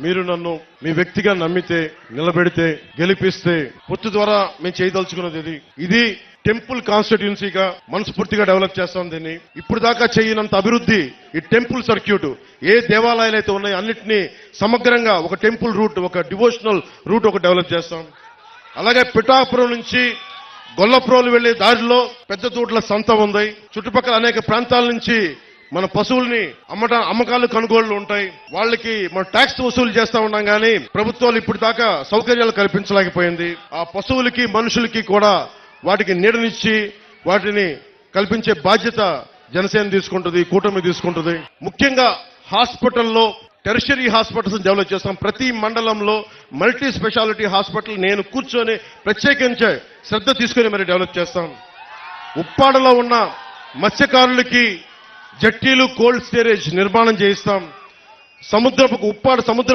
మీరు నన్ను మీ వ్యక్తిగా నమ్మితే, నిలబెడితే, గెలిపిస్తే పొత్తు ద్వారా మేము చేయదలుచుకున్నది ఇది టెంపుల్ కాన్స్టిట్యున్సీగా మనస్ఫూర్తిగా డెవలప్ చేస్తాం. దీన్ని ఇప్పుడు దాకా చేయనంత అభివృద్ధి ఈ టెంపుల్ సర్క్యూట్, ఏ దేవాలయాలు అయితే ఉన్నాయో అన్నింటినీ సమగ్రంగా ఒక టెంపుల్ రూట్, ఒక డివోషనల్ రూట్ ఒక డెవలప్ చేస్తాం. అలాగే పిఠాపురం నుంచి గొల్లప్రోలు వెళ్లే దారిలో పెద్ద తోట్ల సంత ఉంది. చుట్టుపక్కల అనేక ప్రాంతాల నుంచి మన పశువుల్ని అమ్మకాలు కొనుగోళ్లు ఉంటాయి. వాళ్ళకి మనం ట్యాక్స్ వసూలు చేస్తా ఉన్నాం, కానీ ప్రభుత్వాలు ఇప్పుడు దాకా సౌకర్యాలు కల్పించలేకపోయింది. ఆ పశువులకి మనుషులకి కూడా వాటికి నీడనిచ్చి వాటిని కల్పించే బాధ్యత జనసేన తీసుకుంటుంది, కూటమి తీసుకుంటుంది. ముఖ్యంగా హాస్పిటల్లో టెరిషరీ హాస్పిటల్స్ డెవలప్ చేస్తాం. ప్రతి మండలంలో మల్టీ స్పెషాలిటీ హాస్పిటల్ నేను కూర్చొని ప్రత్యేకించే శ్రద్ధ తీసుకుని మరి డెవలప్ చేస్తాం. ఉప్పాడలో ఉన్న మత్స్యకారులకి జట్టీలు కోల్డ్ స్టోరేజ్ నిర్మాణం చేయిస్తాం. ఉప్పాడ సముద్రపు